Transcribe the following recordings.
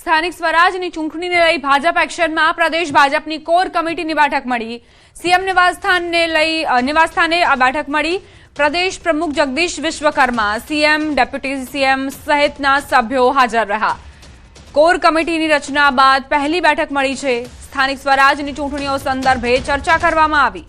સ્થાનિક સ્વરાજની ચૂંટણીને લઈ ભાજપ એક્શનમાં પ્રદેશ ભાજપની કોર કમિટીની બેઠક મળી। સીએમ નિવાસસ્થાને આ બેઠક મળી। પ્રદેશ પ્રમુખ Jagdish Vishwakarma, CM, deputy CM સહિતના સભ્યો હાજર રહ્યા। કોર કમિટીની રચના બાદ પહેલી બેઠક મળી છે। સ્થાનિક સ્વરાજની ચૂંટણીઓ સંદર્ભે ચર્ચા કરવામાં આવી।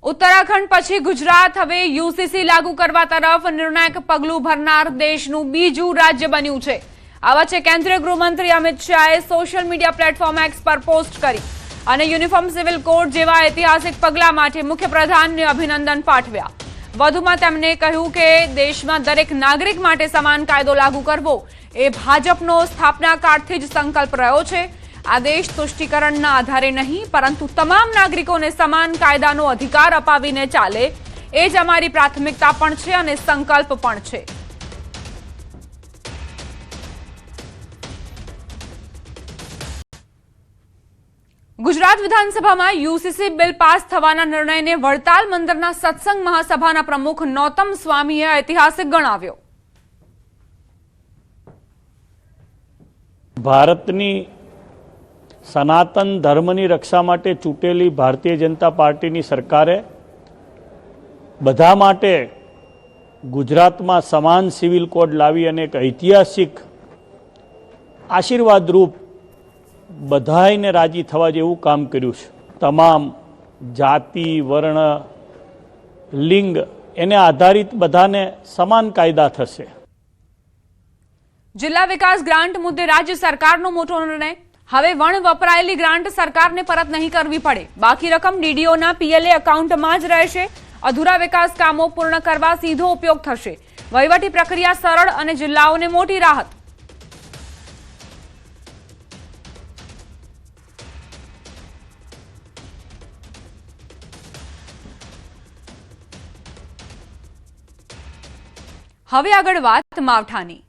उत्तराखंड पछी गुजरात हवे यूसीसी लागू करवा तरफ निर्णायक पगलू भरनार देशनुं बीजू राज्य बन्युं छे। आ वच्चे केंद्रीय गृहमंत्री अमित शाहे सोशल मीडिया प्लेटफॉर्म एक्स पर पोस्ट करी अने यूनिफॉर्म सिविल कोड जेवा ऐतिहासिक पगला माटे मुख्यप्रधानने अभिनंदन पाठव्या। वधुमां तेमणे कह्युं के देशमां दरेक नागरिक माटे समान कायदो लागू करवो ए भाजपनो स्थापना काळथी ज संकल्प रह्यो छे। आ देश तुष्टिकरणना आधारे नहीं परंतु तमाम नागरिकोने समान कायदानो अधिकार अपावीने चाले ए ज अमारी प्राथमिकता पण छे अने संकल्प पण छे। गुजरात विधानसभामां यूसीसी बिल पास थवाना निर्णयने वडताल मंदिરના सत्संग महासभाના प्रमुख नौतम स्वामीએ ऐतिहासिक गणाव्यो। भारतनी सनातन धर्मनी रक्षा माटे चूंटेली भारतीय जनता पार्टीनी सरकारे बधा माटे गुजरातमां समान सिविल कोड लावी अने एक ऐतिहासिक आशीर्वादरूप बधाईने राजी थवा जेवुं काम कर्युं छे। तमाम जाति, वर्ण, लिंग एने आधारित बधाने समान कायदा थशे। जिल्ला विकास ग्रांट मुद्दे राज्य सरकारनो मोटो निर्णय। हवे वण वपरायेली ग्रांट सरकारने परत नहीं करवी पड़े। बाकी रकम डीडीओना पीएलए अकाउंटमां ज रहेशे। अधूरा विकास कामों पूर्ण करवा सीधो उपयोग थशे। वहीवटी प्रक्रिया सरळ अने जिल्लाओने मोटी राहत। हवे आगळ वात मावठानी।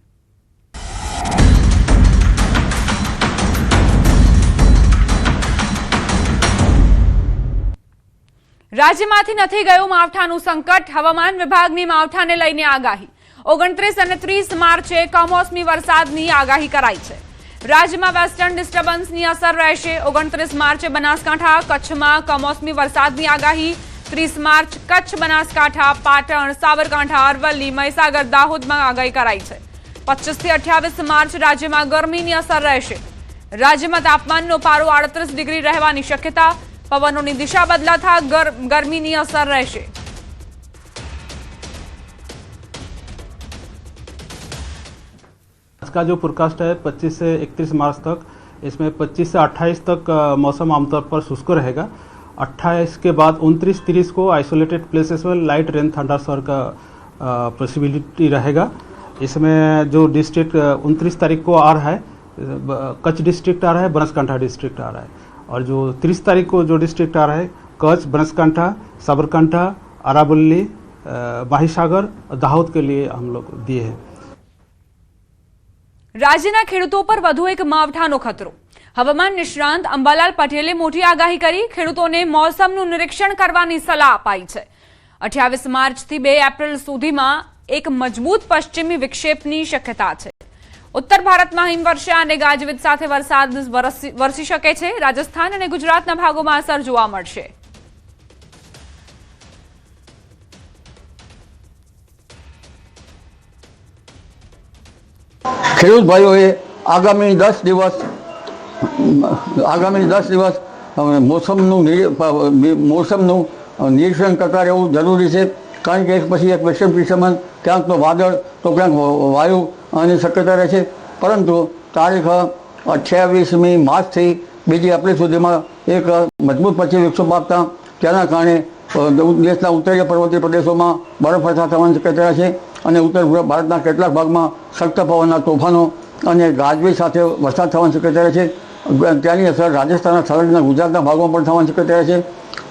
राज्यमांथी नथी गयुं मावठानुं संकट। हवामान विभागनी मावठाने लईने आगाही। 29 અને 30 માર્ચે કમોસમી વરસાદની આગાહી કરાઈ છે। રાજ્યમાં વેસ્ટર્ન ડિસ્ટર્બન્સની અસર રહેશે। 29 માર્ચે બનાસકાંઠા, કચ્છમાં કમોસમી વરસાદની આગાહી। 30 માર્ચ કચ્છ, બનાસકાંઠા, પાટણ, સાબરકાંઠા, અરવલ્લી, મહીસાગર, દાહોદમાં આગાહી કરાઈ છે। 25 થી 28 માર્ચ રાજ્યમાં ગરમીની અસર રહેશે। રાજ્યમાં તાપમાનનો પારો 38 ડિગ્રી રહેવાની શક્યતા। पवनों की दिशा बदलाता गर्मी की असर रहेशे। आज का जो फोरकास्ट है 25 से 31 मार्च तक, इसमें 25 से 28 तक मौसम आमतौर पर शुष्क रहेगा। 28 के बाद 29-30 को आइसोलेटेड प्लेसेस में लाइट रेन थंडरस्टॉर्म का पॉसिबिलिटी रहेगा। इसमें जो डिस्ट्रिक्ट 29 तारीख को आ रहा है, कच्छ डिस्ट्रिक्ट आ रहा है, बनासकांठा डिस्ट्रिक्ट आ रहा है। और जो 30 तारीख को जो डिस्ट्रिक्ट आ रहा है, कच्छ, बनासकांठा, साबरकांठा, अरावली, महीसागर, दाहोद के लिए हम लोग दिए हैं। राज्यना खेडूतो पर વધુ એક માવઠાનો ખતરો। હવામાન નિષ્ણાંત અંબાલાલ પટેલે મોટી આગાહી કરી। ખેડૂતોને મોસમનું નિરીક્ષણ કરવાની સલાહ અપાઈ છે। 28 માર્ચથી 2 એપ્રિલ સુધીમાં એક મજબૂત પશ્ચિમી વિક્ષેપની શક્યતા છે। उत्तर भारत में हिमवर्षा और गाजवीज साथ वरसाद वरसी शके छे। राजस्थान और गुजरात भागों में असर जोवा मळशे। खेडूत भाईओए आगामी 10 दिवस मौसमનું નિરીક્ષણ કરતા રહેવું જરૂરી છે। કારણ કે એક પછી એક વેસ્ટર્ન ડિસ્ટર્બન્સ, ક્યાંક તો વાદળ તો ક્યાંક વાયુ આની શક્યતા રહે છે। પરંતુ તારીખ 28મી માર્ચથી 2 એપ્રિલ સુધીમાં એક મજબૂત પશ્ચિમ વિક્ષેપ આપતા તેના કારણે દેશના ઉત્તરીય પર્વતીય પ્રદેશોમાં બરફવર્ષા થવાની શક્યતા છે અને ઉત્તર ભારતના કેટલાક ભાગમાં સખ્ત પવનના તોફાનો અને ગાજવીજ સાથે વરસાદ થવાની શક્યતા છે। તેની અસર રાજસ્થાનના સંલગ્ન ગુજરાતના ભાગોમાં પણ થવાની શક્યતા છે,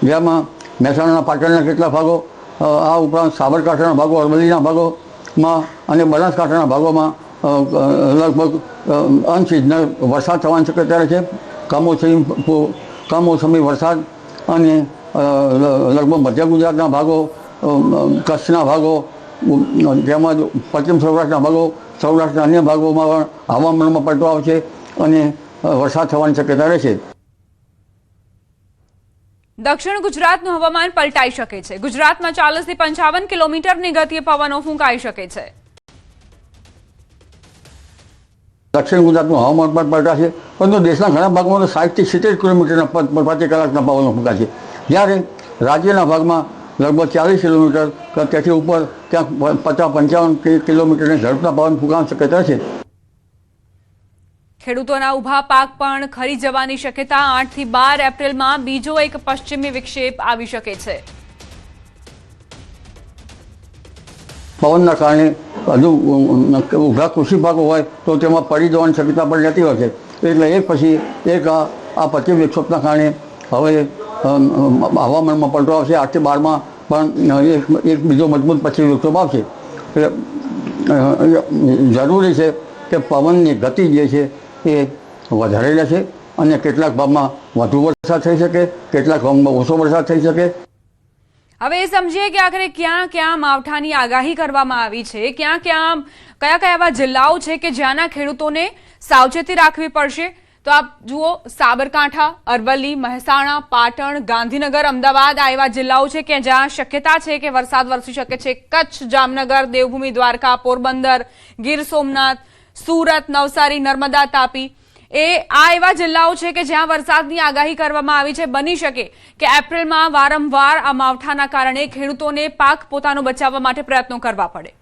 જેમાં મહેસાણાના, પાટણના કેટલાક ભાગો, આ ઉપરાંત સાબરકાંઠાના ભાગો, અરવલ્લીના ભાગોમાં અને બનાસકાંઠાના ભાગોમાં लगभग अनसीजनल वरसाद थवानी शक्यता रहे। कमोसमी वरसाद लगभग मध्य गुजरातना भागों, कच्छना भागों, તેમજ પશ્ચિમ સૌરાષ્ટ્રના ભાગો સૌરાષ્ટ્રના અન્ય ભાગોમાં પણ હવામાનમાં પલટો આવશે અને વરસાદ થવાની શક્યતા રહેશે. દક્ષિણ ગુજરાતનું હવામાન પલટાઈ શકે છે. ગુજરાતમાં 40 થી 55 કિલોમીટરની ગતિએ પવનો ફૂંકાઈ શકે છે. દક્ષિણ ગુજરાતનું હવામાન પણ પલટાશે, પરંતુ દેશના ઘણા ભાગમાં 60 થી 70 કિલોમીટરના પ્રતિ કલાકના પવનો ફૂંકાશે, જ્યારે રાજ્યના ભાગમાં લગભગ 40 કિલોમીટર કે તેથી ઉપર ક્યાંક 50-55 કિલોમીટરની ઝડપના પવન ફૂંકાવાની શક્યતા છે. ખેડૂતોના ઊભા પાક પણ ખરી જવાની શક્યતા. 8 થી 12 એપ્રિલમાં બીજો એક પશ્ચિમી વિક્ષેપ આવી શકે છે. પવનના કારણે હજુ ઊભા કૃષિ પાકો હોય તો તેમાં પડી જવાની શક્યતા પણ રહેતી હોય છે. એટલે એક પછી એક આ પશ્ચિમ વિક્ષેપના કારણે હવે હવામાનમાં પલટો આવશે. 8 થી 12માં પણ એક બીજો મજબૂત પશ્ચિમ વિક્ષેપ આવશે. એટલે જરૂરી છે કે પવનની ગતિ જે છે એ વધારે રહેશે અને કેટલાક ભાગમાં વધુ વરસાદ થઈ શકે, કેટલાક ભાગમાં ઓછો વરસાદ થઈ શકે. હવે એ સમજીએ કે આખરે ક્યાં ક્યાં માવઠાની આગાહી કરવામાં આવી છે, કયા એવા જિલ્લાઓ છે કે જ્યાંના ખેડૂતોને સાવચેતી રાખવી પડશે. તો આપ જુઓ, સાબરકાંઠા, અરવલ્લી, મહેસાણા, પાટણ, ગાંધીનગર, અમદાવાદ આ એવા જિલ્લાઓ છે કે જ્યાં શક્યતા છે કે વરસાદ વરસી શકે છે. કચ્છ, જામનગર, દેવભૂમિ, દ્વારકા, પોરબંદર, ગીર સોમનાથ, સુરત, નવસારી, નર્મદા, તાપી આ એવા જિલ્લાઓ છે કે જ્યાં વરસાદની આગાહી કરવામાં આવી છે. બની શકે કે એપ્રિલમાં વારંવાર આ માવઠાના કારણે ખેડૂતોને પાક પોતાનો બચાવવા માટે પ્રયત્નો કરવા પડે.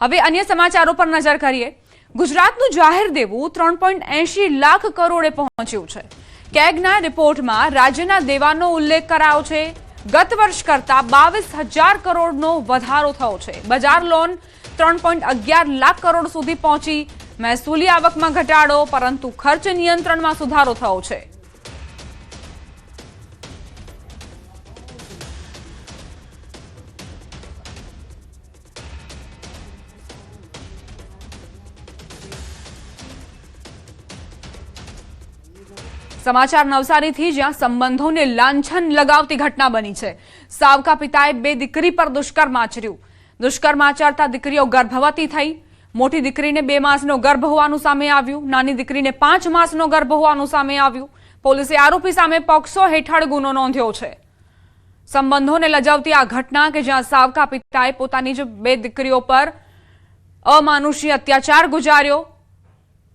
હવે અન્ય સમાચારો પર નજર કરીએ. ગુજરાતનું જાહેર દેવું 3.80 લાખ કરોડે પહોંચ્યું છે. કેગના રિપોર્ટમાં રાજ્યના દેવાનો ઉલ્લેખ કરાયો છે. ગત વર્ષ કરતા 22,000 કરોડનો વધારો થયો છે. બજાર લોન 3.11 લાખ કરોડ સુધી પહોંચી. મહેસૂલી આવકમાં ઘટાડો, પરંતુ ખર્ચ નિયંત્રણમાં સુધારો થયો છે. સમાચાર નવસારીથી, જ્યાં સંબંધોને લાંછન લગાવતી ઘટના બની છે. સાવકા પિતાએ 2 દીકરી પર દુષ્કર્મ આચર્યું. દુષ્કર્મ આચરતા દીકરીઓ ગર્ભવતી થઈ. મોટી દીકરીને 2 માસનો ગર્ભ હોવાનું સામે આવ્યું. નાની દીકરીને 5 માસનો ગર્ભ હોવાનું સામે આવ્યું. પોલીસે આરોપી સામે પોક્સો હેઠળ ગુનો નોંધ્યો છે. સંબંધોને લજાવતી આ ઘટના કે જ્યાં સાવકા પિતાએ પોતાની જ 2 દીકરીઓ પર અમાનુષી અત્યાચાર ગુજાર્યો.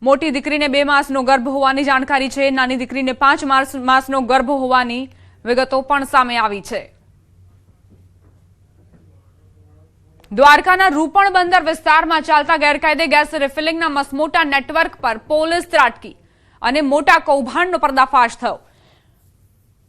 મોટી દીકરીને 2 માસનો ગર્ભ હોવાની જાણકારી છે. નાની દીકરીને 5 માસનો ગર્ભ હોવાની વિગતો પણ સામે આવી છે. દ્વારકાના રૂપણ બંદર વિસ્તારમાં ચાલતા ગેરકાયદે ગેસ રિફિલિંગના મસમોટા નેટવર્ક પર પોલીસ ત્રાટકી અને મોટા કૌભાંડનો પર્દાફાશ થયો.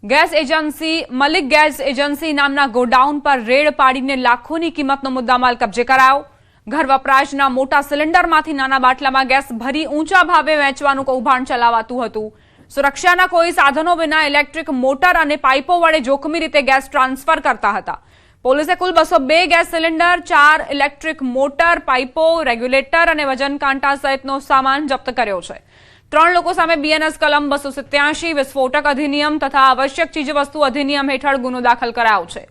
Gas agency Malik gas agency નામના ગોડાઉન પર રેડ પાડીને લાખોની કિંમતનો મુદ્દામાલ કબજે કરાયો. ઘર વપરાશના મોટા સિલિન્ડરમાંથી નાના બાટલામાં ગેસ ભરી ઊંચા ભાવે વેચવાનું કૌભાંડ ચલાવાતું હતું. સુરક્ષાના કોઈ સાધનો વિના ઇલેક્ટ્રિક મોટર અને પાઇપો વડે જોખમી રીતે ગેસ ટ્રાન્સફર કરતા હતા. પોલીસે કુલ 202 ગેસ સિલિન્ડર, 4 ઇલેક્ટ્રિક મોટર, પાઇપો, રેગ્યુલેટર અને વજન કાંટા સહિતનો સામાન જપ્ત કર્યો છે. 3 લોકો સામે બીએનએસ કલમ 287, વિસ્ફોટક અધિનિયમ તથા આવશ્યક ચીજવસ્તુ અધિનિયમ હેઠળ ગુનો દાખલ કરાયો છે.